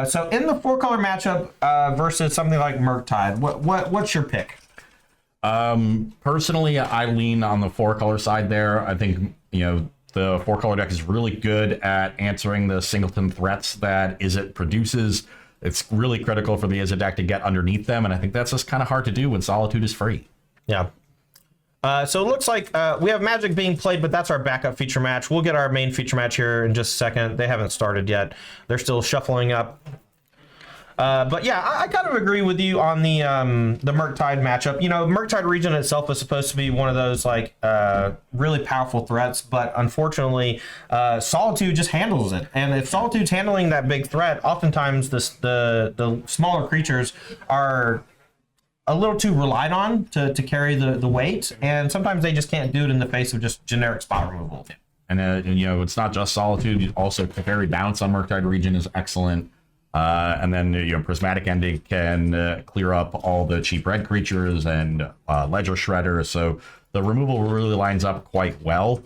So in the 4-color matchup versus something like Murktide, what's your pick? Personally, I lean on the 4-color side there. I think, the 4-color deck is really good at answering the singleton threats that Izzet produces. It's really critical for the Izzet deck to get underneath them, and I think that's just kind of hard to do when Solitude is free. Yeah. So it looks like we have Magic being played, but that's our backup feature match. We'll get our main feature match here in just a second. They haven't started yet. They're still shuffling up. But yeah, I kind of agree with you on the Murktide matchup. Murktide region itself is supposed to be one of those really powerful threats, but unfortunately, Solitude just handles it. And if Solitude's handling that big threat, oftentimes the smaller creatures are a little too relied on to carry the weight, and sometimes they just can't do it in the face of just generic spot removal. And it's not just Solitude. Also, Very Bounce on Murktide region is excellent. And then Prismatic Ending can clear up all the cheap red creatures and Ledger Shredder. So the removal really lines up quite well.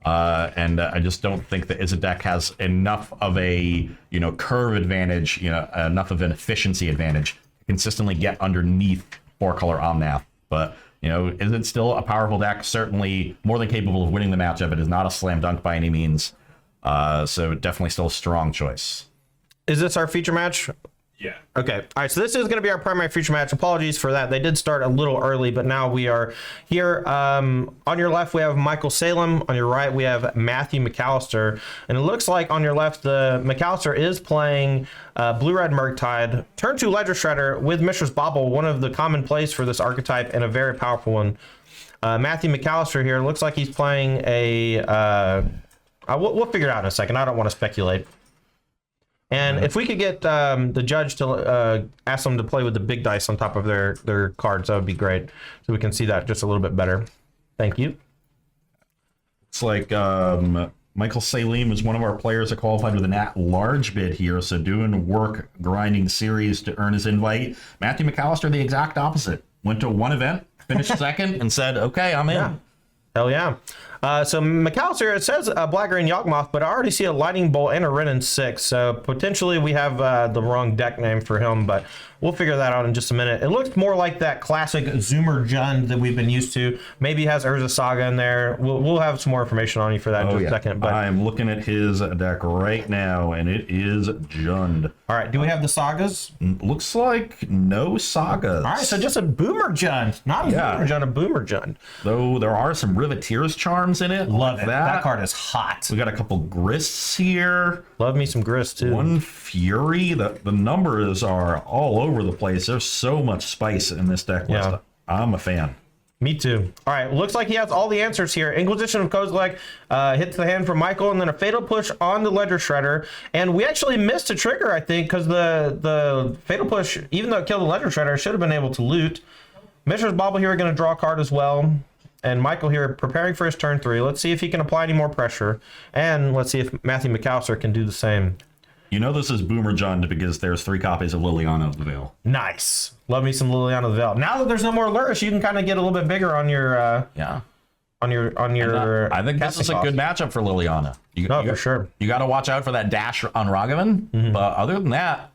And I just don't think the Izzet deck has enough of a curve advantage, enough of an efficiency advantage to consistently get underneath 4-color Omnath. But is it still a powerful deck? Certainly more than capable of winning the matchup. It is not a slam dunk by any means. So definitely still a strong choice. Is this our feature match? Yeah. Okay. All right. So this is going to be our primary feature match. Apologies for that. They did start a little early, but now we are here. On your left, we have Michael Salem. On your right, we have Matthew McAllister. And it looks like on your left, the McAllister is playing Blue-Red Murktide. Turn 2 Ledger Shredder with Mishra's Bauble, one of the common plays for this archetype and a very powerful one. Matthew McAllister here looks like he's playing a... we'll figure it out in a second. I don't want to speculate. And if we could get the judge to ask them to play with the big dice on top of their cards, that would be great. So we can see that just a little bit better. Thank you. It's like Michael Salim is one of our players that qualified with an at-large bid here, so doing work, grinding series to earn his invite. Matthew McAllister, the exact opposite. Went to one event, finished second, and said, okay, I'm in. Yeah. Hell yeah. So McAllister, it says Black-Green Yawgmoth, but I already see a Lightning Bolt and a Wrenn and 6. So potentially we have the wrong deck name for him, but we'll figure that out in just a minute. It looks more like that classic Zoomer Jund that we've been used to. Maybe he has Urza Saga in there. We'll have some more information on you for that in just a second. But I am looking at his deck right now, and it is Jund. All right, do we have the Sagas? Looks like no Sagas. All right, so just a Boomer Jund. Not a Boomer Jund, a Boomer Jund. Though there are some Riveteer's Charms in it. Love it. That card is hot. We got a couple Grists here. Love me some Grist, too. One Fury. The numbers are all over the place. There's so much spice in this deck list. I'm a fan. Me too. All right, looks like he has all the answers here. Inquisition of Kozilek hits the hand for Michael, and then a Fatal Push on the Ledger Shredder. And we actually missed a trigger, I think, because the Fatal Push, even though it killed the Ledger Shredder, should have been able to loot. Mishra's Bauble here going to draw a card as well. And Michael here preparing for his turn 3. Let's see if he can apply any more pressure. And let's see if Matthew McAllister can do the same. This is Boomer Jund because there's 3 copies of Liliana of the Veil. Nice. Love me some Liliana of the Veil. Now that there's no more Lurish, you can kind of get a little bit bigger on your on your I think this is a good matchup for Liliana. For sure. You got to watch out for that dash on Ragavan, but other than that,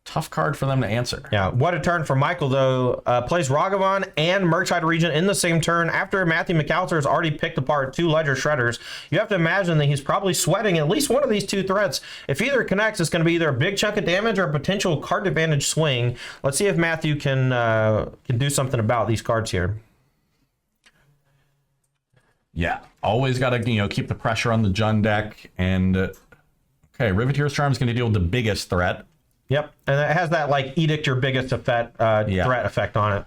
tough card for them to answer. Yeah, what a turn for Michael, though. Plays Ragavan and Murktide region in the same turn after Matthew McAllister has already picked apart 2 Ledger Shredders. You have to imagine that he's probably sweating at least one of these 2 threats. If either connects, it's going to be either a big chunk of damage or a potential card advantage swing. Let's see if Matthew can do something about these cards here. Yeah, always got to keep the pressure on the Jund deck. And okay, Riveteer's Charm is going to deal with the biggest threat. Yep, and it has that Edict your biggest effect, threat effect on it.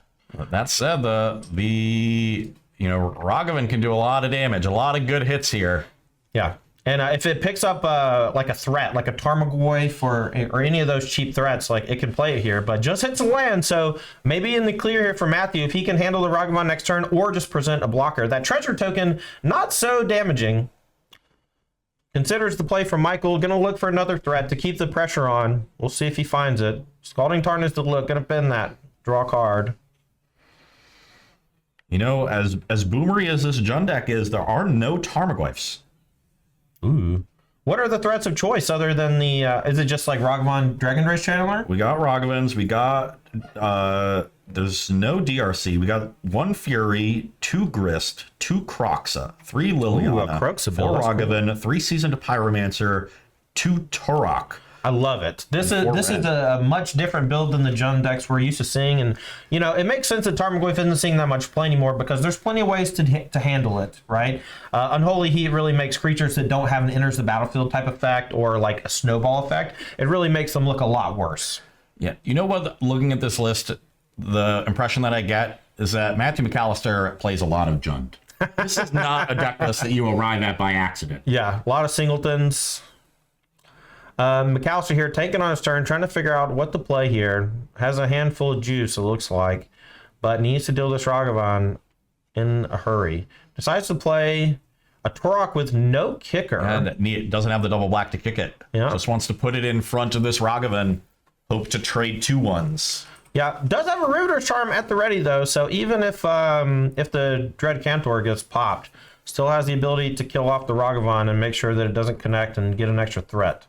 That said, the Ragavan can do a lot of damage, a lot of good hits here. Yeah, and if it picks up a threat, like a Tarmogoyf or any of those cheap threats, it can play it here, but just hits a land. So maybe in the clear here for Matthew, if he can handle the Ragavan next turn or just present a blocker. That treasure token, not so damaging. Considers the play from Michael. Going to look for another threat to keep the pressure on. We'll see if he finds it. Scalding Tarn is the look. Going to pin that. Draw a card. As boomery as this Jund deck is, there are no Tarmogoyfs. Ooh. What are the threats of choice other than the, is it just like Ragavan Dragon Race Channeler? We got Ragavans. We got, there's no DRC. We got 1 Fury, 2 Grist, 2 Croxa, 3 Liliana, a Croxabill, 4 that's cool. Ragavan, 3 Seasoned Pyromancer, 2 Turok. I love it. This is red. a much different build than the Jund decks we're used to seeing, and you know it makes sense that Tarmogoyf isn't seeing that much play anymore because there's plenty of ways to handle it, right? Unholy Heat really makes creatures that don't have an enters the battlefield type effect or like a snowball effect. It really makes them look a lot worse. Yeah, you know what? Looking at this list, the impression that I get is that Matthew McAllister plays a lot of Jund. This is not a deck list that you arrive at by accident. Yeah, a lot of singletons. McAllister here taking on his turn, trying to figure out what to play here. Has a handful of juice, it looks like, but needs to deal this Ragavan in a hurry. Decides to play a Turok with no kicker. And it doesn't have the double black to kick it. Yeah. Just wants to put it in front of this Ragavan. Hope to trade 2 1s. Yeah, does have a Riveter's Charm at the ready though, so even if the Dread Cantor gets popped, still has the ability to kill off the Ragavan and make sure that it doesn't connect and get an extra threat.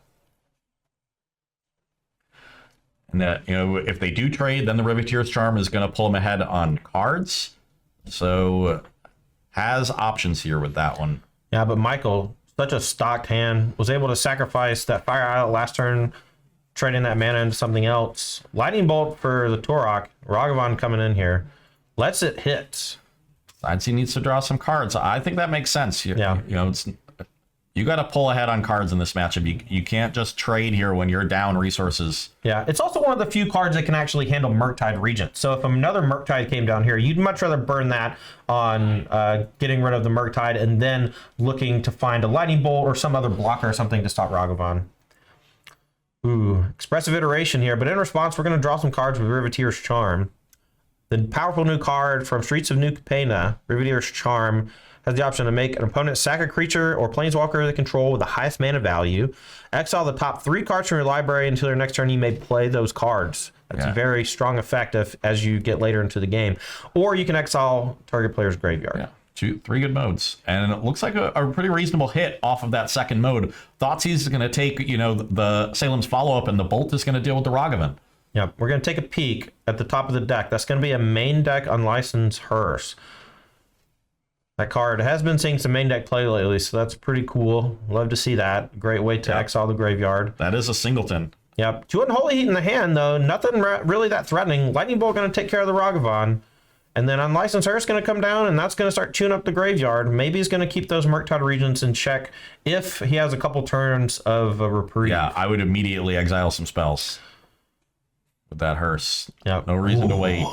And that, you know, if they do trade, then the Riveteer's Charm is going to pull them ahead on cards. So has options here with that one. Yeah, but Michael, such a stocked hand, was able to sacrifice that Fire Islet last turn, trading that mana into something else. Lightning Bolt for the Turok. Ragavan coming in here. Lets it hit. I'd see needs to draw some cards. I think that makes sense. Yeah. You know, you got to pull ahead on cards in this matchup. You can't just trade here when you're down resources. Yeah, it's also one of the few cards that can actually handle Murktide Regent. So if another Murktide came down here, you'd much rather burn that on getting rid of the Murktide and then looking to find a Lightning Bolt or some other blocker or something to stop Ragavan. Ooh, expressive iteration here, but in response, we're going to draw some cards with Riveteer's Charm. The powerful new card from Streets of New Capenna, Riveteer's Charm, has the option to make an opponent sack a creature or planeswalker they control with the highest mana value. Exile the top 3 cards from your library until your next turn. You may play those cards. That's a very strong effect as you get later into the game. Or you can exile target player's graveyard. Yeah. 3 good modes, and it looks like a pretty reasonable hit off of that second mode. Thoughtseize is going to take, you know, the Salem's follow-up, and the Bolt is going to deal with the Ragavan. Yep, we're going to take a peek at the top of the deck. That's going to be a main deck Unlicensed Hearse. That card has been seeing some main deck play lately, so that's pretty cool. Love to see that. Great way to exile the graveyard. That is a singleton. Yep, 2 Unholy Heat in the hand, though. Nothing really that threatening. Lightning Bolt going to take care of the Ragavan. And then Unlicensed Hearse going to come down, and that's going to start chewing up the graveyard. Maybe he's going to keep those Murktide Regents in check if he has a couple turns of a reprieve. Yeah, I would immediately exile some spells with that Hearse. Yep. No reason to wait.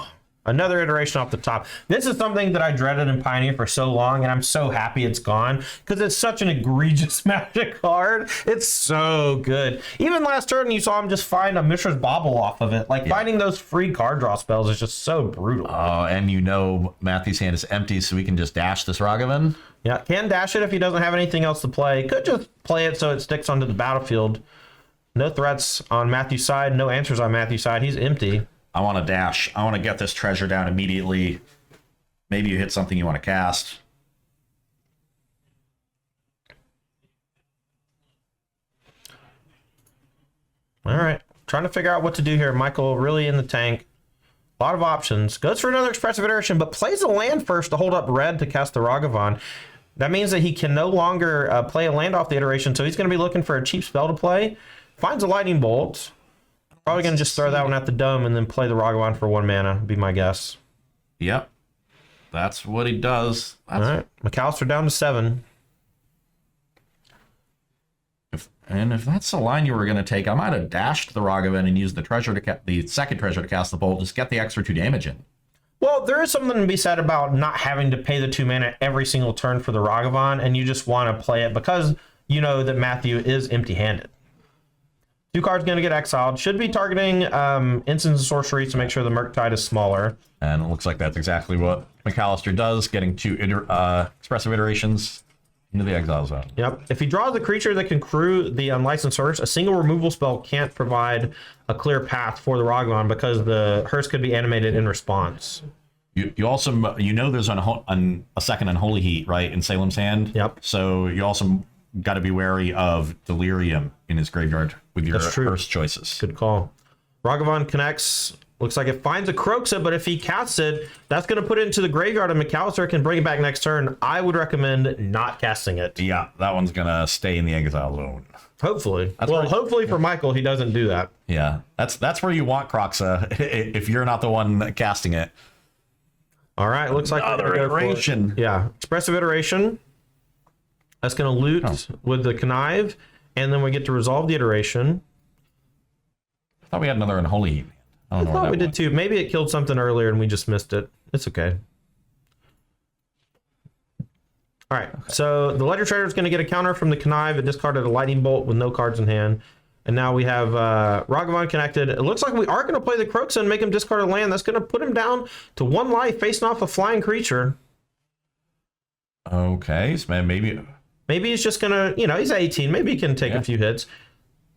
Another iteration off the top. This is something that I dreaded in Pioneer for so long, and I'm so happy it's gone because it's such an egregious Magic card. It's so good. Even last turn, you saw him just find a Mishra's Bauble off of it. Like, finding those free card draw spells is just so brutal. Oh, and you know Matthew's hand is empty, so we can just dash this Ragavan. Yeah, can dash it if he doesn't have anything else to play. Could just play it so it sticks onto the battlefield. No threats on Matthew's side. No answers on Matthew's side. He's empty. I want to dash. I want to get this treasure down immediately. Maybe you hit something you want to cast. All right. Trying to figure out what to do here. Michael really in the tank. A lot of options. Goes for another expressive iteration, but plays a land first to hold up red to cast the Ragavan. That means that he can no longer play a land off the iteration, so he's going to be looking for a cheap spell to play. Finds a Lightning Bolt. Probably going to just throw that one at the dome and then play the Ragavan for 1 mana, would be my guess. Yep. That's what he does. All right. McAllister down to 7. If that's the line you were going to take, I might have dashed the Ragavan and used the treasure to the second treasure to cast the bolt. Just get the extra 2 damage in. Well, there is something to be said about not having to pay the 2 mana every single turn for the Ragavan, and you just want to play it because you know that Matthew is empty-handed. 2 cards going to get exiled. Should be targeting instants and sorceries to make sure the Murktide is smaller. And it looks like that's exactly what McAllister does, getting 2 expressive iterations into the exile zone. Yep. If he draws a creature that can crew the Unlicensed Hearse, a single removal spell can't provide a clear path for the Ragavan because the Hearse could be animated in response. You also, you know, there's a second Unholy Heat, right, in Salem's hand? Yep. So you also got to be wary of Delirium in his graveyard with your first choices. Good call. Ragavan connects. Looks like it finds a Kroxa, but if he casts it, that's going to put it into the graveyard, and McAllister can bring it back next turn. I would recommend not casting it. Yeah, that one's going to stay in the exile zone. Hopefully. Hopefully for Michael, he doesn't do that. Yeah, that's where you want Kroxa if you're not the one casting it. All right, looks like another iteration. Yeah, expressive iteration. That's going to loot with the connive, and then we get to resolve the iteration. I thought we had another Unholy Heat. I thought we did too. Maybe it killed something earlier and we just missed it. It's okay. All right, so the Ledger Trader is going to get a counter from the connive. It discarded a lightning bolt with no cards in hand. And now we have Ragavan connected. It looks like we are going to play the Kroxa and make him discard a land. That's going to put him down to 1 life facing off a flying creature. Okay, so maybe he's just going to, he's 18. Maybe he can take a few hits.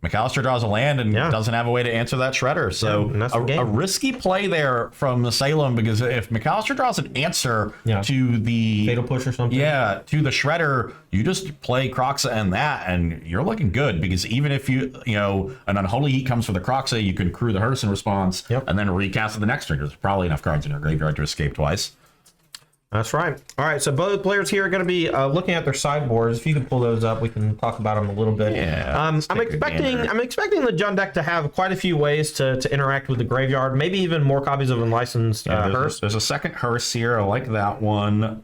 McAllister draws a land and doesn't have a way to answer that Shredder. So a risky play there from the Salem, because if McAllister draws an answer to the Fatal Push or something. Yeah, to the Shredder, you just play Kroxa and that, and you're looking good, because even if an Unholy Heat comes for the Kroxa, you can crew the Herson response and then recast it the next turn. There's probably enough cards in your graveyard to escape twice. That's right. All right, so both players here are going to be looking at their sideboards. If you can pull those up, we can talk about them a little bit. Yeah. I'm expecting the Jund deck to have quite a few ways to interact with the graveyard. Maybe even more copies of Unlicensed Hearse. There's a second Hearse here. I like that one.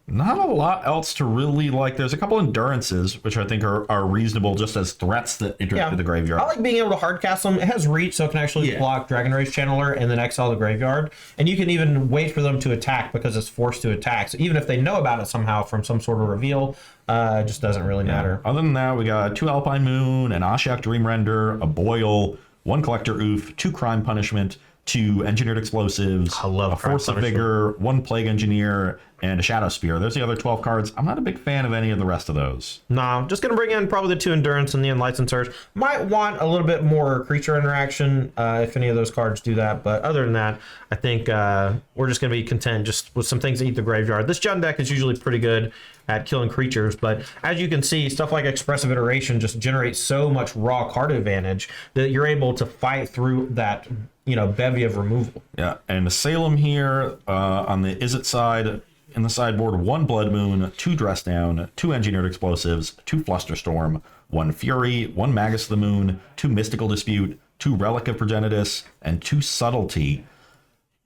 Not a lot else to really like. There's a couple Endurances, which I think are reasonable just as threats that interact with the graveyard. I like being able to hard cast them. It has reach, so it can actually block Dragon Rage Channeler and then exile the graveyard. And you can even wait for them to attack because it's forced to attack. So even if they know about it somehow from some sort of reveal, it just doesn't really matter. Other than that, we got 2 Alpine Moon, an Ashiok Dreamrender, a Boil, 1 Collector Oof, 2 Crime Punishment, 2 Engineered Explosives, a Force of Vigor, 1 Plague Engineer, and a Shadow Spear. There's the other 12 cards. I'm not a big fan of any of the rest of those. No, I'm just going to bring in probably the 2 Endurance and the Unlicensed Hearse. Might want a little bit more creature interaction if any of those cards do that. But other than that, I think we're just going to be content just with some things that eat the graveyard. This Jund deck is usually pretty good at killing creatures, but as you can see, stuff like Expressive Iteration just generates so much raw card advantage that you're able to fight through that bevy of removal. Yeah, and the Salem here on the Izzet side, in the sideboard, 1 Blood Moon, 2 Dress Down, 2 Engineered Explosives, 2 Flusterstorm, 1 Fury, 1 Magus of the Moon, 2 Mystical Dispute, 2 Relic of Progenitus, and 2 Subtlety.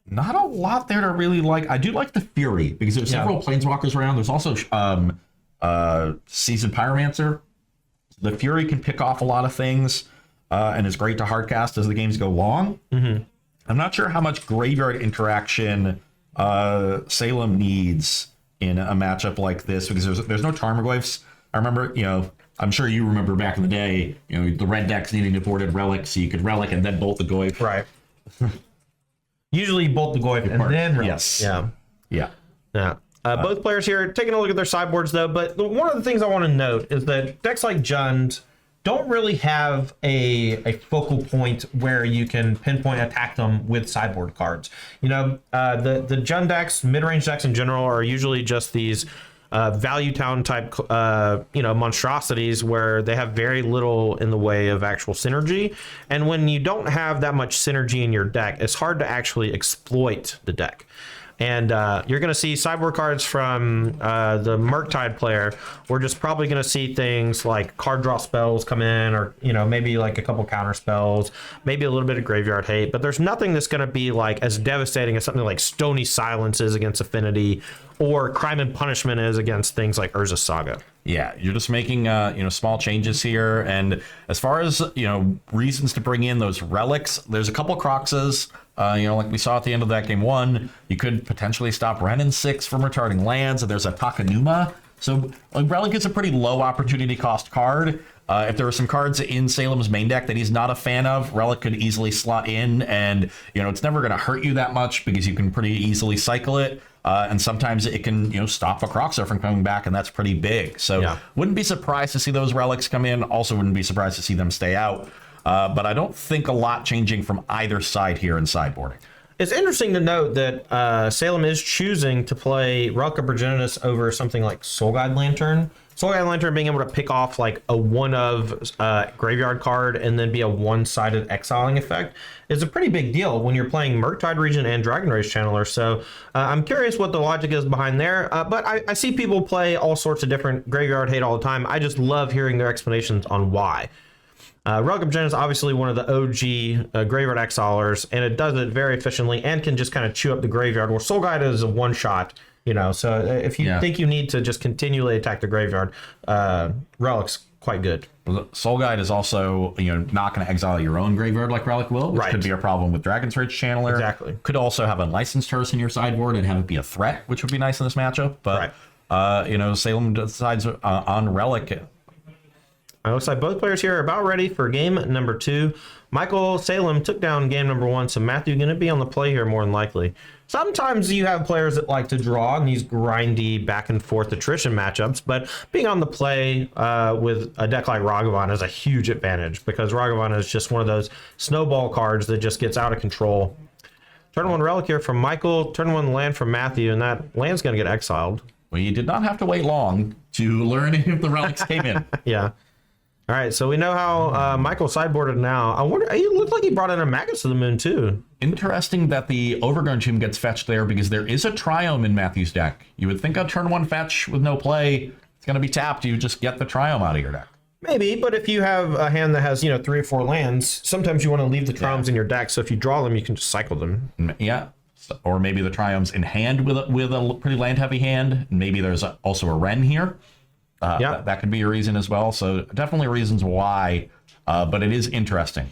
Not a lot there to really like. I do like the Fury, because there's several Planeswalkers around. There's also Seasoned Pyromancer. The Fury can pick off a lot of things, and is great to hardcast as the games go long. I'm not sure how much graveyard interaction Salem needs in a matchup like this, because there's no Tarmogoyfs. I remember, I'm sure you remember back in the day, the red decks needing to boarded Relic, so you could Relic and then bolt the Goyf. Right. Usually bolt the Goyf and then Relic. Yes. Yeah. Both players here taking a look at their sideboards, though. But one of the things I want to note is that decks like Jund don't really have a focal point where you can pinpoint attack them with sideboard cards. The Jund decks, mid-range decks in general, are usually just these value town type monstrosities where they have very little in the way of actual synergy. And when you don't have that much synergy in your deck, it's hard to actually exploit the deck. And you're going to see sideboard cards from the Murktide player. We're just probably going to see things like card draw spells come in, or maybe like a couple counter spells, maybe a little bit of graveyard hate. But there's nothing that's going to be like as devastating as something like Stony Silence is against Affinity, or Crime and Punishment is against things like Urza Saga. Yeah, you're just making small changes here. And as far as reasons to bring in those relics, there's a couple Kroxas. Like we saw at the end of that game 1, you could potentially stop Renin 6 from retarding lands. And there's a Takanuma. So Relic is a pretty low opportunity cost card. If there were some cards in Salem's main deck that he's not a fan of, Relic could easily slot in, and it's never going to hurt you that much because you can pretty easily cycle it. And sometimes it can, stop a Kroxa from coming back, and that's pretty big. So wouldn't be surprised to see those relics come in. Also wouldn't be surprised to see them stay out. But I don't think a lot changing from either side here in sideboarding. It's interesting to note that Salem is choosing to play Relic of Progenitus over something like Soul Guide Lantern, Soul Guide Lantern being able to pick off like a one of graveyard card and then be a one-sided exiling effect is a pretty big deal when you're playing Murktide Region and Dragon Rage Channeler. So I'm curious what the logic is behind there, but I see people play all sorts of different graveyard hate all the time. I just love hearing their explanations on why. Relic of Gen is obviously one of the OG graveyard exilers, and it does it very efficiently and can just kind of chew up the graveyard, where Soul Guide is a one-shot. So if you think you need to just continually attack the graveyard, Relic's quite good. Soul Guide is also, not going to exile your own graveyard like Relic will, which could be a problem with Dragon's Rage Channeler. Exactly. Could also have a Licensed Hearse in your sideboard and have it be a threat, which would be nice in this matchup. But, Salem decides on Relic. It looks like both players here are about ready for game number 2. Michael Salem took down game number 1, so Matthew going to be on the play here more than likely. Sometimes you have players that like to draw in these grindy back and forth attrition matchups, but being on the play with a deck like Ragavan is a huge advantage because Ragavan is just one of those snowball cards that just gets out of control. Turn 1 Relic here from Michael, turn 1 land from Matthew, and that land's going to get exiled. Well, you did not have to wait long to learn if the relics came in. Yeah. All right, so we know how Michael sideboarded now. I wonder, it looked like he brought in a Magus of the Moon, too. Interesting that the Overgrown Tomb gets fetched there because there is a Triome in Matthew's deck. You would think a turn 1 fetch with no play, it's going to be tapped. You just get the Triome out of your deck. Maybe, but if you have a hand that has, 3 or 4 lands, sometimes you want to leave the Triomes in your deck, so if you draw them, you can just cycle them. Yeah, or maybe the Triomes in hand with a pretty land-heavy hand. Maybe there's also a Wrenn here. That could be a reason as well. So definitely reasons why, but it is interesting.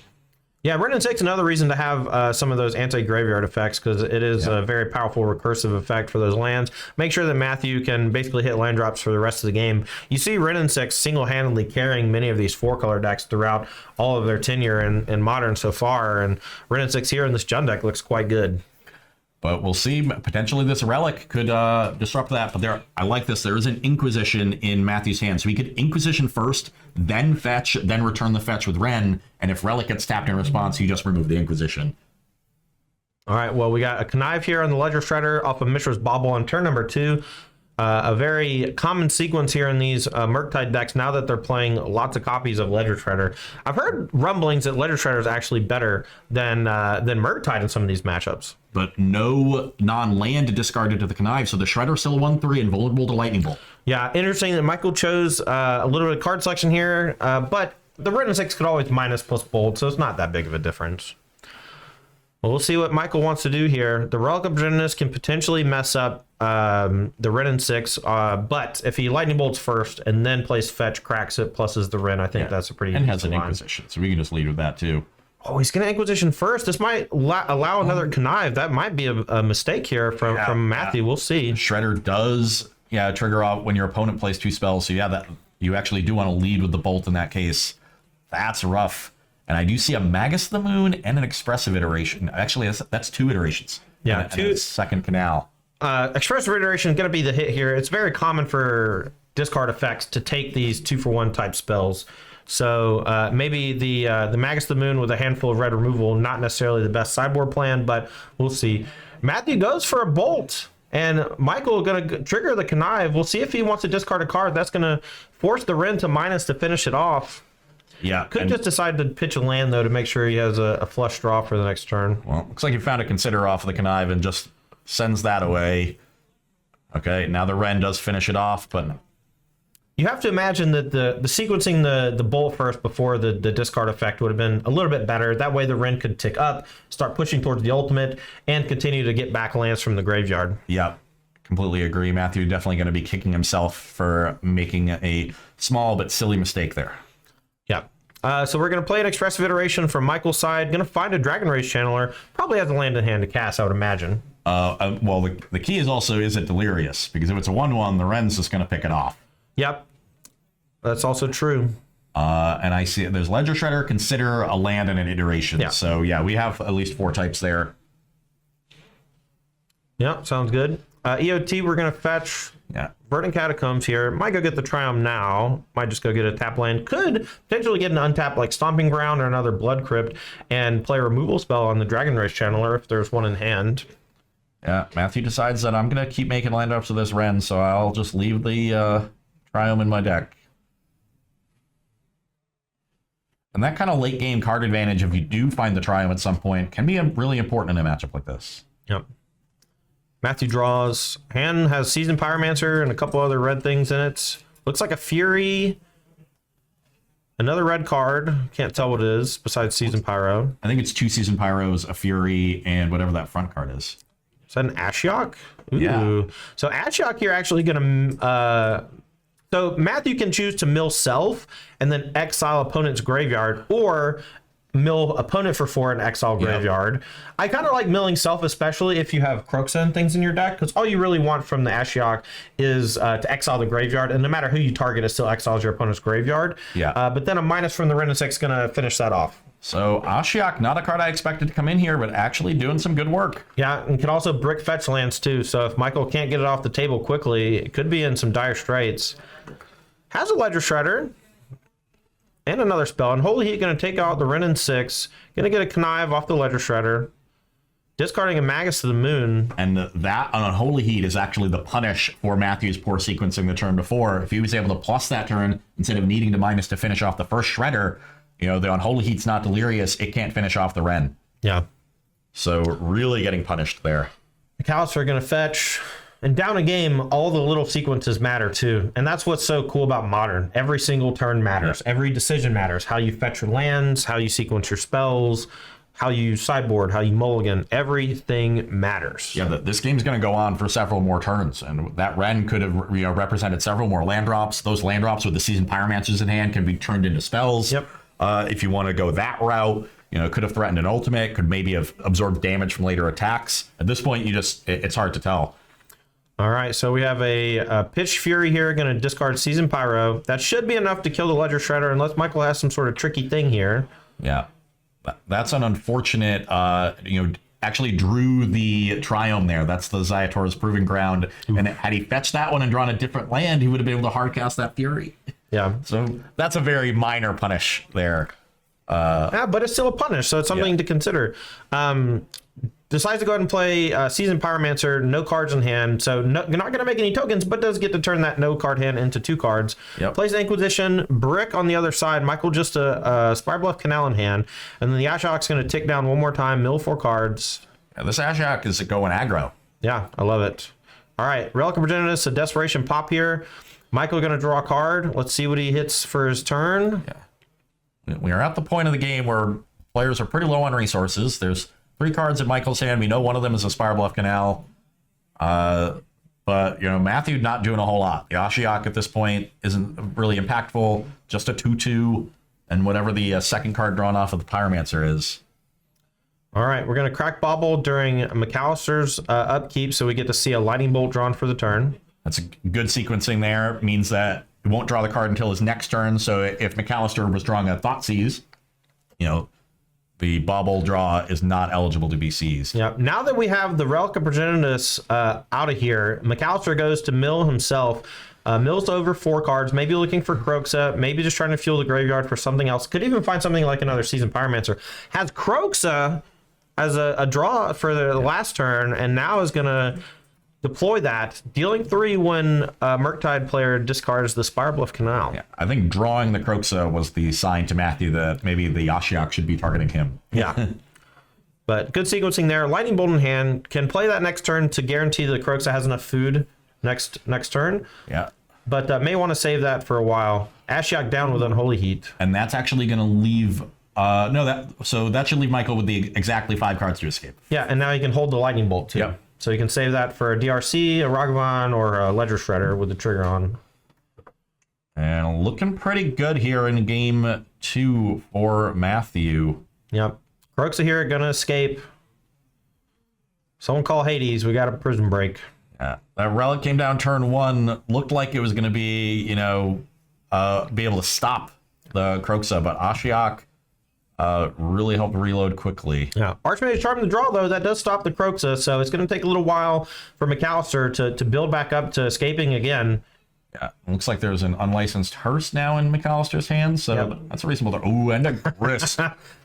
Yeah, Wrenn and 6, another reason to have some of those anti-graveyard effects because it is a very powerful recursive effect for those lands. Make sure that Matthew can basically hit land drops for the rest of the game. You see Wrenn and 6 single-handedly carrying many of these 4-color decks throughout all of their tenure in Modern so far, and Wrenn and 6 here in this Jund deck looks quite good. But we'll see. Potentially this Relic could disrupt that. But I like this. There is an Inquisition in Matthew's hand. So he could Inquisition first, then fetch, then return the fetch with Wrenn. And if Relic gets tapped in response, you just remove the Inquisition. All right, well, we got a Connive here on the Ledger Shredder off of Mishra's Bauble on turn number 2. A very common sequence here in these Murktide decks now that they're playing lots of copies of Ledger Shredder. I've heard rumblings that Ledger Shredder is actually better than Murktide in some of these matchups. But no non-land discarded to the Connive, so the Shredder still 1/3 and vulnerable to Lightning Bolt. Yeah, interesting that Michael chose a little bit of card selection here, but the Wrenn and 6 could always minus plus bolt, so it's not that big of a difference. Well, we'll see what Michael wants to do here. The Relic of Genius can potentially mess up the Wrenn and 6, but if he Lightning Bolts first and then plays Fetch, cracks it, pluses the Wrenn, I think that's a pretty and has an line. Inquisition, so we can just lead with that too. Oh, he's going to Inquisition first. This might allow another Connive. That might be a mistake here from Matthew. We'll see. Shredder does trigger off when your opponent plays 2 spells, so that you actually do want to lead with the Bolt in that case. That's rough. And I do see a Magus of the Moon and an Expressive iteration. Actually, that's 2 iterations. Yeah, and a second Canal. Expressive iteration is going to be the hit here. It's very common for discard effects to take these 2-for-1 type spells. So maybe the Magus of the Moon with a handful of red removal, not necessarily the best sideboard plan, but we'll see. Matthew goes for a Bolt, and Michael going to trigger the Connive. We'll see if he wants to discard a card. That's going to force the Wrenn to minus to finish it off. Yeah. Could just decide to pitch a land, though, to make sure he has a flush draw for the next turn. Well, looks like he found a Consider off of the Connive and just sends that away. Okay, now the Wrenn does finish it off, but... You have to imagine that the sequencing the Bolt first before the discard effect would have been a little bit better. That way the Wrenn could tick up, start pushing towards the ultimate, and continue to get back lands from the graveyard. Yeah, completely agree. Matthew definitely going to be kicking himself for making a small but silly mistake there. Yeah. So we're going to play an Expressive iteration from Michael's side. Going to find a Dragon Rage Channeler. Probably has a land in hand to cast, I would imagine. Well, the key is also, is it Delirious? Because if it's a 1/1, the Wrenn's just going to pick it off. Yep. That's also true. And I see there's Ledger Shredder, Consider, a land, and an iteration. Yeah. So, we have at least 4 types there. Yep, sounds good. EOT, we're going to fetch Verdant Catacombs here. Might go get the Triumph now. Might just go get a tap land. Could potentially get an untap like Stomping Ground or another Blood Crypt and play a removal spell on the Dragon Rage Channeler if there's one in hand. Yeah, Matthew decides that I'm going to keep making land ups with this Wrenn, so I'll just leave the Triome in my deck. And that kind of late game card advantage, if you do find the Triome at some point, can be really important in a matchup like this. Yep. Matthew draws. Hand has Seasoned Pyromancer and a couple other red things in it. Looks like a Fury. Another red card. Can't tell what it is besides Seasoned Pyro. I think it's 2 Seasoned Pyros, a Fury, and whatever that front card is. Is that an Ashiok? Ooh. Yeah. So Ashiok here actually going to... So Matthew can choose to mill self and then exile opponent's graveyard, or mill opponent for 4 and exile graveyard. I kind of like milling self, especially if you have Kroxa and things in your deck, because all you really want from the Ashiok is to exile the graveyard, and no matter who you target, it still exiles your opponent's graveyard. Yeah. But then a minus from the Renaissance is going to finish that off. So Ashiok, not a card I expected to come in here, but actually doing some good work. Yeah, and can also brick fetch lands too, so if Michael can't get it off the table quickly, it could be in some dire straits. Has a Ledger Shredder and another spell. And Holy Heat going to take out the Ren and 6. Going to get a Connive off the Ledger Shredder. Discarding a Magus to the Moon. And that on Unholy Heat is actually the punish for Matthew's poor sequencing the turn before. If he was able to plus that turn instead of needing to minus to finish off the first Shredder, you know, the Unholy Heat's not delirious. It can't finish off the Ren. Yeah. So really getting punished there. McAllister going to fetch. And down a game, all the little sequences matter too. And that's what's so cool about Modern. Every single turn matters. Every decision matters. How you fetch your lands, how you sequence your spells, how you sideboard, how you mulligan. Everything matters. Yeah, this game's going to go on for several more turns. And that Ren could have represented several more land drops. Those land drops with the Seasoned Pyromancers in hand can be turned into spells. Yep. If you want to go that route, you know, could have threatened an ultimate, could maybe have absorbed damage from later attacks. At this point, it's hard to tell. All right, so we have a Pitch Fury here, going to discard Seasoned Pyro. That should be enough to kill the Ledger Shredder, unless Michael has some sort of tricky thing here. Yeah, that's an unfortunate, actually drew the Triome there. That's the Zayator's Proving Ground. Ooh. And had he fetched that one and drawn a different land, he would have been able to hardcast that Fury. Yeah. So that's a very minor punish there. Yeah, but it's still a punish, so it's something to consider. Decides to go ahead and play Seasoned Pyromancer, no cards in hand, so not going to make any tokens, but does get to turn that no card hand into 2 cards. Yep. Plays Inquisition, Brick on the other side, Michael just a Spirebluff Canal in hand, and then the Ashiok's going to tick down one more time, mill 4 cards. Yeah, this Ashiok is going aggro. Yeah, I love it. All right, Relic of Progenitus, a Desperation Pop here. Michael going to draw a card. Let's see what he hits for his turn. Yeah. We are at the point of the game where players are pretty low on resources. There's 3 cards in Michael's hand. We know one of them is a Spirebluff Canal. But, Matthew not doing a whole lot. The Ashiok at this point isn't really impactful. Just a 2/2 and whatever the second card drawn off of the Pyromancer is. All right, we're going to crack Bauble during McAllister's upkeep, so we get to see a Lightning Bolt drawn for the turn. That's a good sequencing there. It means that he won't draw the card until his next turn. So if McAllister was drawing a Thoughtseize, the Bauble draw is not eligible to be seized. Yeah. Now that we have the Relic of Progenitus out of here, McAllister goes to mill himself. Mills over 4 cards, maybe looking for Kroxa, maybe just trying to fuel the graveyard for something else. Could even find something like another Seasoned Pyromancer. Has Kroxa as a draw for the last turn, and now is going to deploy that, dealing 3 when Murktide player discards the Spirebluff Canal. Yeah, I think drawing the Kroxa was the sign to Matthew that maybe the Ashiok should be targeting him. Yeah. But good sequencing there. Lightning Bolt in hand. Can play that next turn to guarantee that Kroxa has enough food next turn. Yeah. But may want to save that for a while. Ashiok down with Unholy Heat. And that's actually going to leave... so that should leave Michael with the exactly 5 cards to escape. Yeah, and now he can hold the Lightning Bolt too. Yep. So you can save that for a DRC, a Ragavan, or a Ledger Shredder with the trigger on. And looking pretty good here in game 2 for Matthew. Yep. Kroxa here going to escape. Someone call Hades. We got a prison break. Yeah. That Relic came down turn 1. Looked like it was going to be, be able to stop the Kroxa, but Ashiok really helped reload quickly. Yeah. Archmage Charm the draw, though, that does stop the Kroxa, so it's going to take a little while for McAllister to build back up to escaping again. Yeah, looks like there's an unlicensed Hearse now in McAllister's hands, so that's a reasonable... Ooh, and a Grist.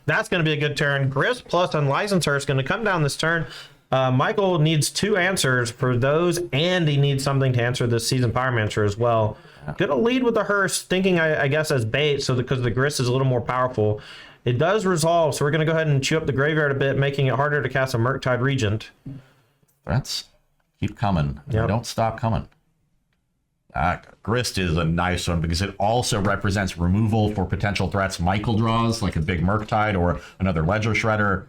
That's going to be a good turn. Grist plus unlicensed Hearse going to come down this turn. Michael needs 2 answers for those, and he needs something to answer this Seasoned Pyromancer as well. Gonna lead with the hearse, thinking I guess as bait, so because the grist is a little more powerful. It does resolve, so we're gonna go ahead and chew up the graveyard a bit, making it harder to cast a Murktide Regent. Threats keep coming. They don't stop coming. Grist is a nice one because it also represents removal for potential threats Michael draws, like a big Murktide or another Ledger Shredder.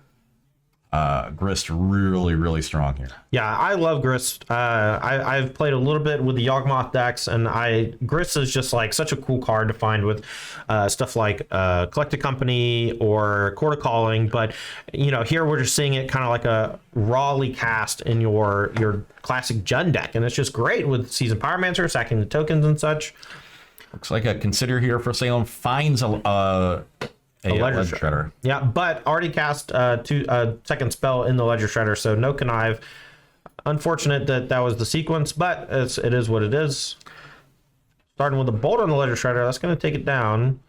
Grist really, really strong here. Yeah, I love Grist. I've played a little bit with the Yawgmoth decks, and Grist is just like such a cool card to find with stuff like Collected Company or Court of Calling. But you know, here we're just seeing it kind of like a rawly cast in your classic Jund deck, and it's just great with Seasoned Pyromancer, sacking the tokens and such. Looks like a consider here for Salem finds a Ledger Shredder. Yeah, but already cast second spell in the Ledger Shredder, so no connive. Unfortunate that was the sequence, but it is what it is. Starting with a bolt on the Ledger Shredder, that's going to take it down.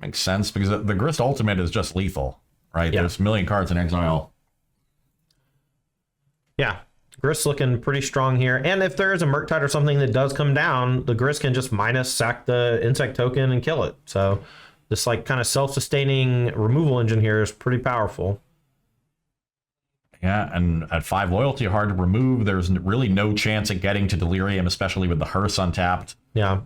Makes sense, because the Grist Ultimate is just lethal, right? Yeah. There's a million cards in exile. Yeah, Grist looking pretty strong here. And if there is a Murktide or something that does come down, the Grist can just sack the insect token and kill it. So this like kind of self-sustaining removal engine here is pretty powerful. Yeah, and at 5 loyalty, hard to remove. There's really no chance at getting to Delirium, especially with the hearse untapped. Yeah.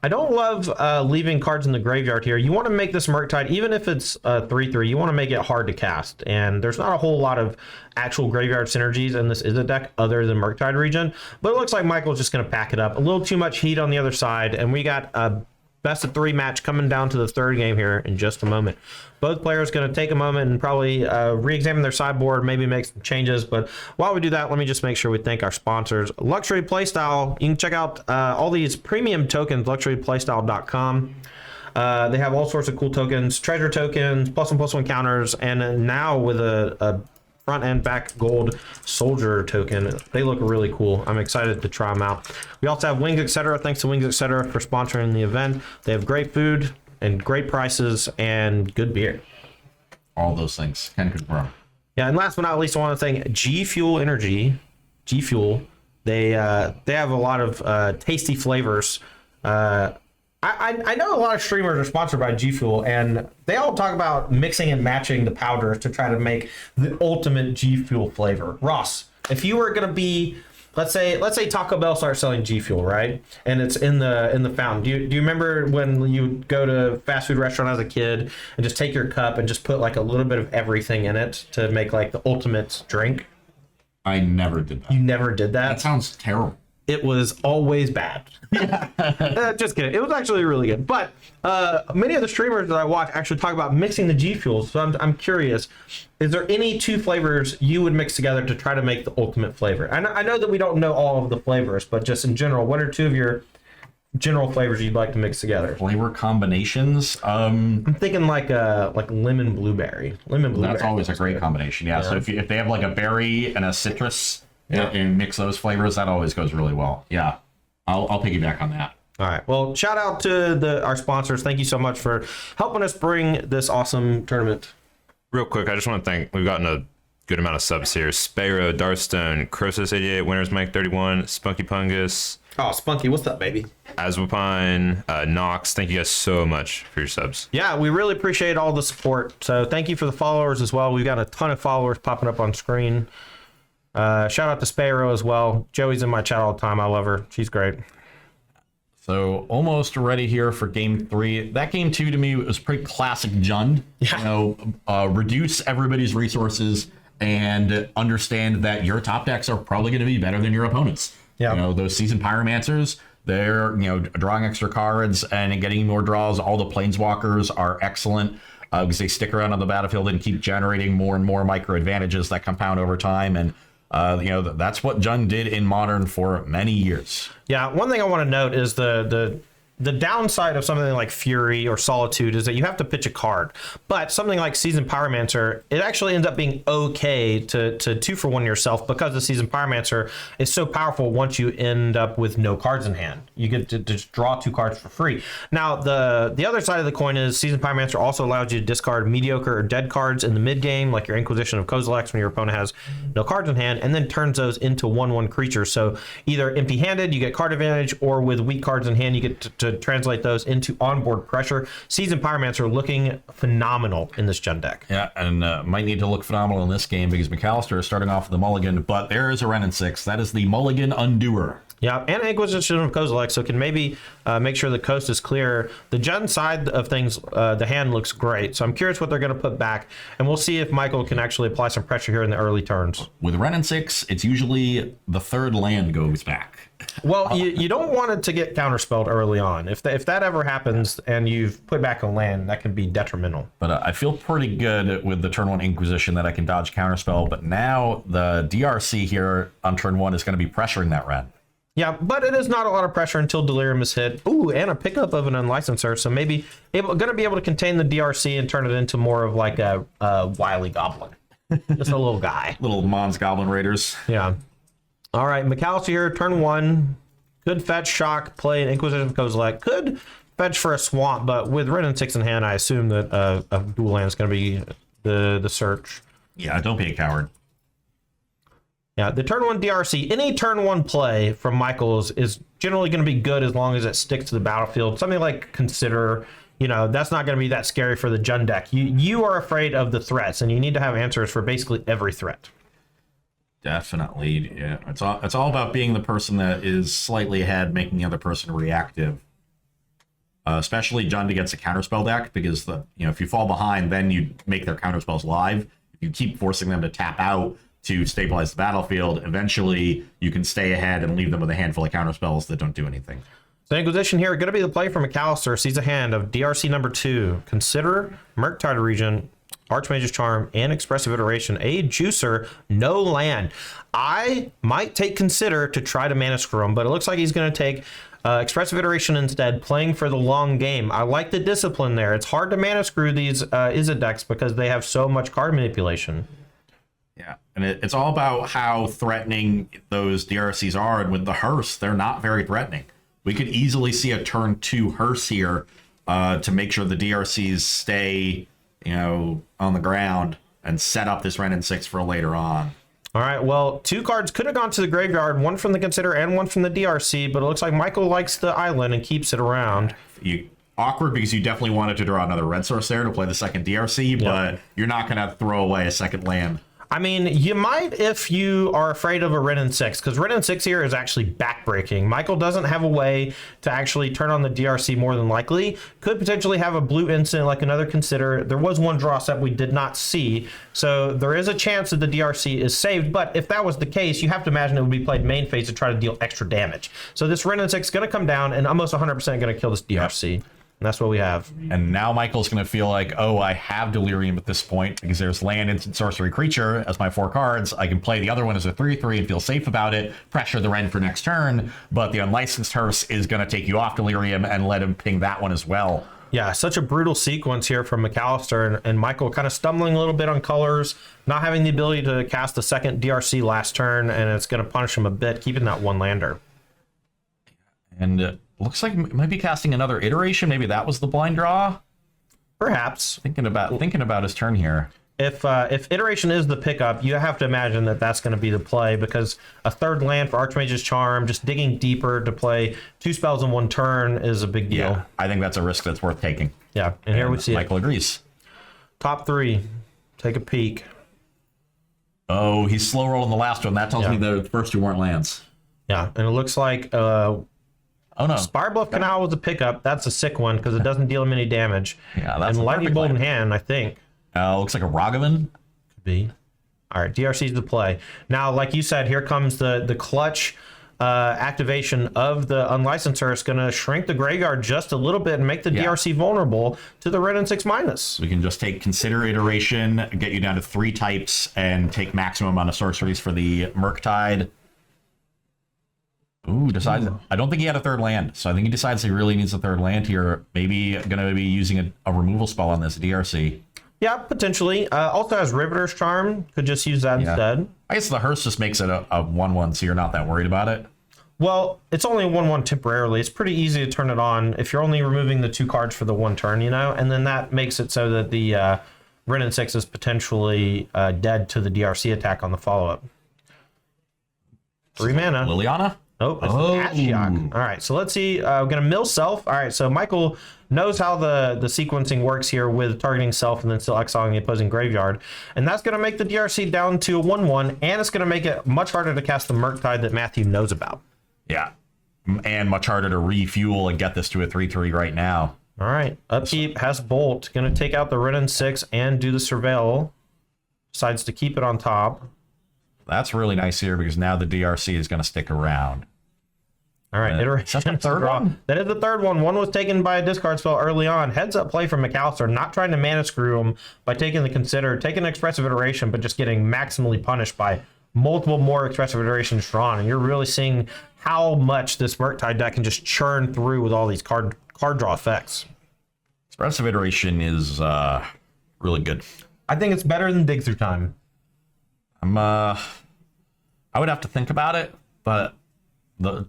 I don't love leaving cards in the graveyard here. You want to make this Murktide, even if it's 3/3, you want to make it hard to cast. And there's not a whole lot of actual graveyard synergies in this Izzet deck other than Murktide region. But it looks like Michael's just going to pack it up. A little too much heat on the other side. And we got a best of 3 match coming down to the third game here in just a moment. Both players going to take a moment and probably re-examine their sideboard, maybe make some changes. But while we do that, let me just make sure we thank our sponsors. Luxury Playstyle. You can check out all these premium tokens, luxuryplaystyle.com. They have all sorts of cool tokens, treasure tokens, +1/+1 counters, and now with a front and back gold soldier token. They look really cool. I'm excited to try them out. We also have Wings Etc. Thanks to Wings Etc. for sponsoring the event. They have great food and great prices and good beer. All those things can confirm. Yeah, and last but not least, I want to thank G Fuel Energy. G Fuel. They have a lot of tasty flavors. I know a lot of streamers are sponsored by G Fuel, and they all talk about mixing and matching the powders to try to make the ultimate G Fuel flavor. Ross, if you were gonna be, let's say Taco Bell starts selling G Fuel, right? And it's in the fountain. Do you remember when you would go to a fast food restaurant as a kid and just take your cup and just put like a little bit of everything in it to make like the ultimate drink? I never did that. You never did that? That sounds terrible. It was always bad. Just kidding. It was actually really good. But many of the streamers that I watch actually talk about mixing the G Fuels. So I'm curious, is there any 2 flavors you would mix together to try to make the ultimate flavor? I know that we don't know all of the flavors, but just in general, what are 2 of your general flavors you'd like to mix together? Flavor combinations? I'm thinking like lemon blueberry. That's always a great combination. Yeah. So if they have like a berry and a citrus, and mix those flavors, that always goes really well. Yeah, I'll piggyback on that. All right. Well, shout out to our sponsors. Thank you so much for helping us bring this awesome tournament. Real quick, I just want to thank, we've gotten a good amount of subs here. Sparrow, Darstone, Crosus88, Winners Mike 31, Spunky Pungus. Oh, Spunky, what's up, baby? Aswapine, Nox, thank you guys so much for your subs. Yeah, we really appreciate all the support. So thank you for the followers as well. We've got a ton of followers popping up on screen. Shout out to Sparrow as well. Joey's in my chat all the time. I love her. She's great. So almost ready here for game 3. That game 2 to me was pretty classic Jund. Yeah. Reduce everybody's resources and understand that your top decks are probably going to be better than your opponents. Yeah. Those Seasoned Pyromancers, they're drawing extra cards and getting more draws. All the Planeswalkers are excellent because they stick around on the battlefield and keep generating more and more micro advantages that compound over time. And that's what Jund did in Modern for many years. Yeah, one thing I want to note is the the downside of something like Fury or Solitude is that you have to pitch a card. But something like Seasoned Pyromancer, it actually ends up being okay to 2-for-1 yourself, because the Seasoned Pyromancer is so powerful once you end up with no cards in hand. You get to just draw 2 cards for free. Now, the other side of the coin is Seasoned Pyromancer also allows you to discard mediocre or dead cards in the mid-game, like your Inquisition of Kozilek's when your opponent has no cards in hand, and then turns those into 1/1 creatures. So either empty-handed, you get card advantage, or with weak cards in hand, you get to translate those into onboard pressure. Seasoned Pyromancer looking phenomenal in this Jund deck. Yeah, and might need to look phenomenal in this game because McAllister is starting off with the mulligan, but there is a Wrenn and 6. That is the mulligan undoer. Yeah, and Inquisition of Kozilek, so can maybe make sure the coast is clear. The Jund side of things, the hand looks great, so I'm curious what they're going to put back, and we'll see if Michael can actually apply some pressure here in the early turns. With Wrenn and 6, it's usually the 3rd land goes back. Well, you don't want it to get counterspelled early on. If that ever happens and you've put back a land, that can be detrimental. But I feel pretty good with the turn 1 Inquisition that I can dodge counterspell, but now the DRC here on turn 1 is going to be pressuring that Wrenn. Yeah, but it is not a lot of pressure until Delirium is hit. Ooh, and a pickup of an Unlicenser, so maybe going to be able to contain the DRC and turn it into more of like a wily goblin. Just a little guy. Little Mons Goblin Raiders. Yeah. All right, McAllister here, turn 1. Could fetch, shock, play an Inquisition of Kozilek. Could fetch for a swamp, but with Wrenn and 6 in hand, I assume that a dual land is going to be the search. Yeah, don't be a coward. Yeah, the turn 1 DRC, any turn 1 play from Michaels is generally going to be good as long as it sticks to the battlefield. Something like Consider, that's not going to be that scary for the Jund deck. You are afraid of the threats, and you need to have answers for basically every threat. Definitely, yeah. It's all about being the person that is slightly ahead, making the other person reactive. Especially Jund against a counterspell deck, because if you fall behind, then you make their counterspells live. If you keep forcing them to tap out to stabilize the battlefield, eventually you can stay ahead and leave them with a handful of counterspells that don't do anything. So Inquisition here, going to be the play for McAllister. Sees a hand of DRC number 2. Consider, Murktide Regent, Archmage's Charm, and Expressive Iteration. A juicer, no land. I might take Consider to try to mana screw him, but it looks like he's going to take Expressive Iteration instead, playing for the long game. I like the discipline there. It's hard to mana screw these Izzet decks because they have so much card manipulation. Yeah, and it's all about how threatening those DRCs are, and with the Hearse, they're not very threatening. We could easily see a turn 2 Hearse here to make sure the DRCs stay, on the ground and set up this Wrenn and 6 for later on. All right, well, 2 cards could have gone to the graveyard, one from the Consider and one from the DRC, but it looks like Michael likes the island and keeps it around. Awkward because you definitely wanted to draw another red source there to play the second DRC, but you're not going to throw away a second land. I mean, you might if you are afraid of a Wrenn and 6, because Wrenn and 6 here is actually backbreaking. Michael doesn't have a way to actually turn on the DRC more than likely. Could potentially have a blue instant like another Consider. There was one draw set we did not see, so there is a chance that the DRC is saved, but if that was the case, you have to imagine it would be played main phase to try to deal extra damage. So this Wrenn and 6 is going to come down and almost 100% going to kill this DRC. Yep. And that's what we have. And now Michael's going to feel like, oh, I have Delirium at this point because there's land, instant, sorcery, creature as my 4 cards. I can play the other one as a 3/3 and feel safe about it, pressure the Wrenn for next turn, but the Unlicensed Hearse is going to take you off Delirium and let him ping that one as well. Yeah, such a brutal sequence here from McAllister and Michael kind of stumbling a little bit on colors, not having the ability to cast the second DRC last turn, and it's going to punish him a bit, keeping that 1 lander. And looks like it might be casting another iteration. Maybe that was the blind draw. Perhaps. Thinking about his turn here. If iteration is the pickup, you have to imagine that that's going to be the play, because a 3rd land for Archmage's Charm, just digging deeper to play 2 spells in 1 turn is a big deal. Yeah, I think that's a risk that's worth taking. Yeah, and here we see Michael agrees. Top 3. Take a peek. Oh, he's slow rolling the last one. That tells me the first 2 weren't lands. Yeah, and it looks like oh no, Spirebluff Canal was a pickup. That's a sick one because it doesn't deal him any damage. Yeah, that's and Lightning Bolt in hand, I think. Looks like a Ragavan. Could be. All right, DRC's the play. Now, like you said, here comes the clutch activation of the Unlicenser. It's going to shrink the graveyard just a little bit and make the DRC vulnerable to the Wrenn and 6-. We can just take Consider Iteration, get you down to 3 types, and take maximum amount of sorceries for the Murktide. Ooh, decides. I don't think he had a third land, so I think he decides he really needs a third land here. Maybe going to be using a removal spell on this DRC. Yeah, potentially. Also has Riveter's Charm. Could just use that instead. I guess the Hearse just makes it a 1/1, so you're not that worried about it. Well, it's only a 1/1 temporarily. It's pretty easy to turn it on if you're only removing the 2 cards for the 1 turn, you know? And then that makes it so that the Wrenn and 6 is potentially dead to the DRC attack on the follow-up. 3 mana. Liliana? Oh, it's Ashiok. All right, so let's see. We're going to mill Self. All right, so Michael knows how the sequencing works here with targeting Self and then still exiling the opposing graveyard. And that's going to make the DRC down to a 1/1, and it's going to make it much harder to cast the Murktide that Matthew knows about. Yeah, and much harder to refuel and get this to a 3/3 right now. All right, Upkeep has Bolt. Going to take out the Wrenn and 6 and do the Surveil. Decides to keep it on top. That's really nice here because now the DRC is going to stick around. All right, iteration. That's the third one? That is the third one. One was taken by a discard spell early on. Heads up play from McAllister, not trying to mana screw him by taking the Consider, taking an Expressive Iteration, but just getting maximally punished by multiple more Expressive Iterations drawn. And you're really seeing how much this Murktide deck can just churn through with all these card draw effects. Expressive Iteration is really good. I think it's better than Dig Through Time. I would have to think about it, but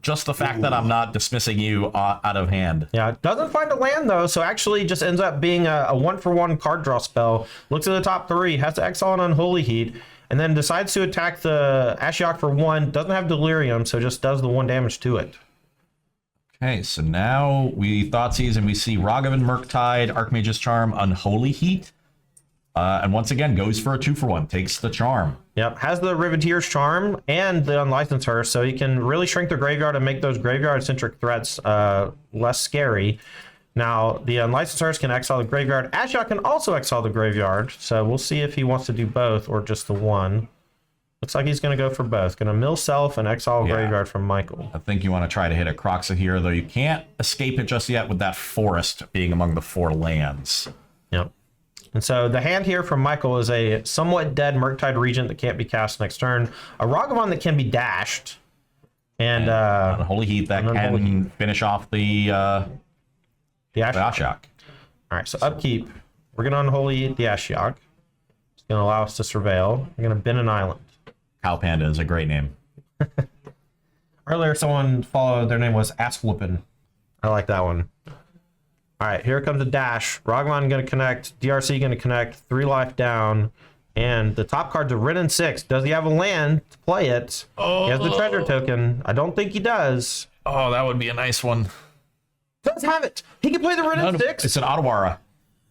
just the fact that I'm not dismissing you out of hand. Yeah, doesn't find a land though, so actually just ends up being a 1-for-1 card draw spell. Looks at the top 3, has to exile an Unholy Heat, and then decides to attack the Ashiok for 1. Doesn't have Delirium, so just does the 1 damage to it. Okay, so now we Thoughtseize and we see Ragavan, Murktide, Archmage's Charm, Unholy Heat. And once again, goes for a 2-for-1, takes the charm. Yep, has the Riveteer's Charm and the Unlicensed Hearse, so you can really shrink the graveyard and make those graveyard-centric threats less scary. Now, the Unlicensed Hearse can exile the graveyard. Ashiok can also exile the graveyard, so we'll see if he wants to do both or just the one. Looks like he's going to go for both. Going to mill Self and exile graveyard from Michael. I think you want to try to hit a Croxa here, though you can't escape it just yet with that forest being among the 4 lands. Yep. And so the hand here from Michael is a somewhat dead Murktide Regent that can't be cast next turn, a Ragavan that can be dashed, and Unholy Heat that can finish off the Ashiok. All right, so upkeep. We're going to Unholy Heat the Ashiok. It's going to allow us to surveil. We're going to bin an island. Cow Panda is a great name. Earlier, someone followed, their name was Ass Whoopin'. I like that one. All right, here comes the dash. Ragavan going to connect. DRC going to connect. 3 life down. And the top card's a Wrenn and 6. Does he have a land to play it? Oh. He has the treasure token. I don't think he does. Oh, that would be a nice one. Does have it. He can play the Wrenn and 6. It's an Ottawara.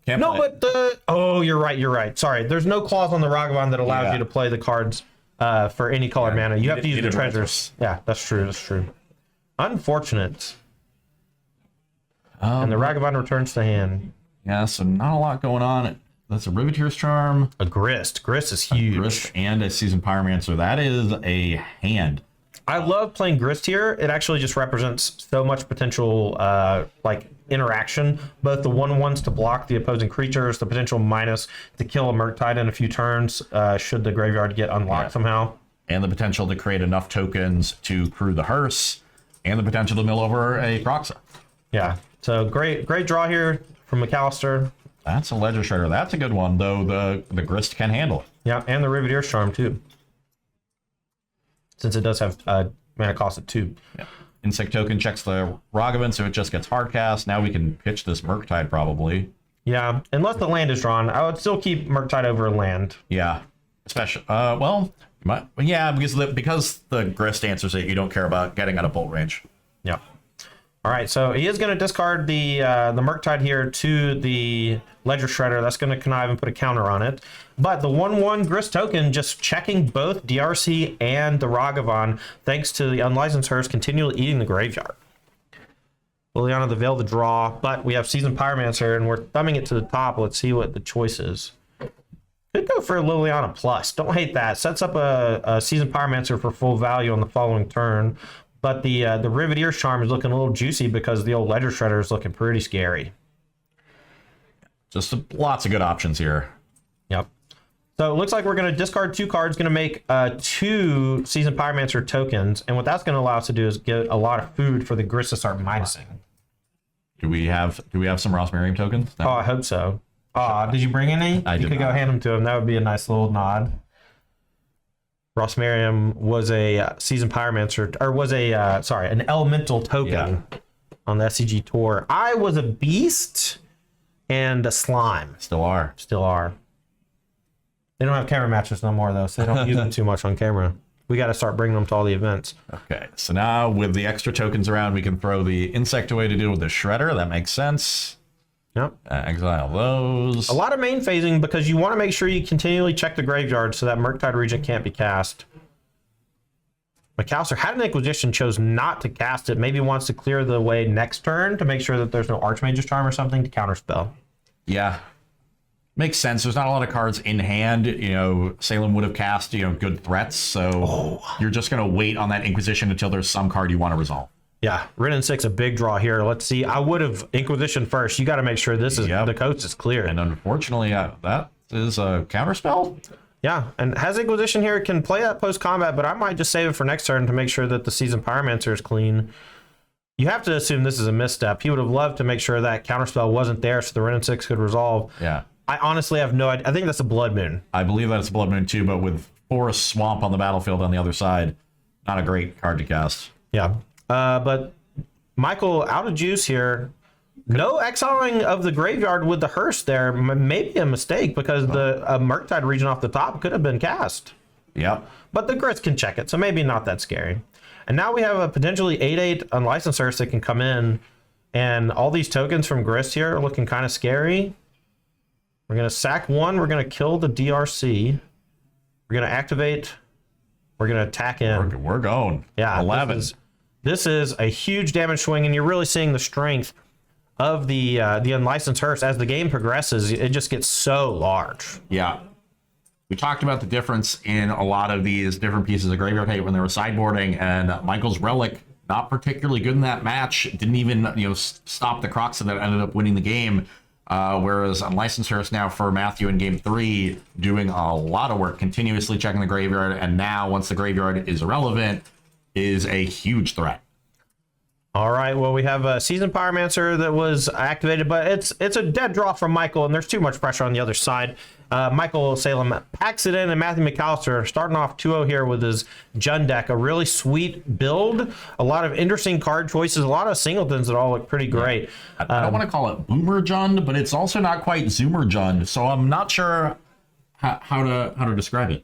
Can't no, play but the... Oh, you're right. Sorry. There's no clause on the Ragavan that allows you to play the cards for any color mana. You have to use the treasures. Yeah, that's true. Unfortunate. And the Ragavan returns to hand. Yeah, so not a lot going on. That's a Riveteer's Charm. A Grist. Grist is huge. A Grist and a Seasoned Pyromancer. That is a hand. I love playing Grist here. It actually just represents so much potential interaction. Both the 1/1s to block the opposing creatures, the potential minus to kill a Murktide in a few turns should the graveyard get unlocked somehow. And the potential to create enough tokens to crew the Hearse. And the potential to mill over a Croxa. Yeah. So great draw here from McAllister. That's a Ledger Shredder. That's a good one, though the Grist can handle. Yeah, and the Riveteer's Charm too. Since it does have mana cost at 2. Yeah. Insect token checks the Ragavan, so it just gets hard cast. Now we can pitch this Murktide probably. Yeah, unless the land is drawn, I would still keep Murktide over a land. Yeah, especially because the Grist answers it. You don't care about getting out of bolt range. Yeah. All right, so he is going to discard the Murktide here to the Ledger Shredder. That's going to connive and put a counter on it. But the 1/1 Grist token just checking both DRC and the Ragavan, thanks to the Unlicensed Hearse continually eating the graveyard. Liliana the Veil to draw, but we have Seasoned Pyromancer, and we're thumbing it to the top. Let's see what the choice is. Could go for a Liliana Plus. Don't hate that. Sets up a Seasoned Pyromancer for full value on the following turn. But the Riveteer's Charm is looking a little juicy because the old Ledger Shredder is looking pretty scary. Just lots of good options here. Yep. So it looks like we're going to discard 2 cards, going to make 2 Seasoned Pyromancer tokens. And what that's going to allow us to do is get a lot of food for the Grist to start minusing. Do we have some Ross Merriam tokens? No. Oh, I hope so. Did you bring any? I you did could go not. hand them to him. That would be a nice little nod. Ross Merriam was a Seasoned Pyromancer, or was an Elemental token on the SCG Tour. I was a Beast and a Slime. Still are. Still are. They don't have camera matches no more, though, so they don't use them too much on camera. We got to start bringing them to all the events. Okay, so now with the extra tokens around, we can throw the insect away to deal with the shredder. That makes sense. Yep. Exile those. A lot of main phasing because you want to make sure you continually check the graveyard so that Murktide Regent can't be cast. McAllister had an Inquisition, chose not to cast it. Maybe wants to clear the way next turn to make sure that there's no Archmage's Charm or something to counterspell. Yeah. Makes sense. There's not a lot of cards in hand. You know, Salem would have cast, good threats. So you're just going to wait on that Inquisition until there's some card you want to resolve. Yeah, Rin and 6, a big draw here. Let's see. I would have Inquisition first. You got to make sure this is the coast is clear. And unfortunately, that is a counterspell. Yeah, and has Inquisition here, can play that post-combat, but I might just save it for next turn to make sure that the Seasoned Pyromancer is clean. You have to assume this is a misstep. He would have loved to make sure that counterspell wasn't there so the Rin and 6 could resolve. Yeah. I honestly have no idea. I think that's a Blood Moon. I believe that's Blood Moon too, but with Forest Swamp on the battlefield on the other side, not a great card to cast. Yeah, but Michael out of juice here. No exiling of the graveyard with the Hearse there. Maybe a mistake because the Murktide region off the top could have been cast. Yep. But the Grist can check it, so maybe not that scary. And now we have a potentially 8/8 unlicensed Hearse that can come in. And all these tokens from Grist here are looking kind of scary. We're going to sack 1. We're going to kill the DRC. We're going to activate. We're going to attack in. We're going. Yeah. 11. This is a huge damage swing, and you're really seeing the strength of the unlicensed Hearse. As the game progresses, it just gets so large. Yeah. We talked about the difference in a lot of these different pieces of graveyard hate when they were sideboarding, and Michael's Relic, not particularly good in that match. Didn't even stop the Crocs that ended up winning the game. Whereas Unlicensed Hearse now for Matthew in game 3, doing a lot of work, continuously checking the graveyard, and now once the graveyard is irrelevant, is a huge threat. All right, well, we have a Seasoned Pyromancer that was activated, but it's a dead draw from Michael, and there's too much pressure on the other side. Michael Salem packs it in, and Matthew McAllister starting off 2-0 here with his Jund deck. A really sweet build, a lot of interesting card choices, a lot of singletons that all look pretty great. I don't want to call it Boomer Jund, but it's also not quite Zoomer Jund, so I'm not sure how to describe it.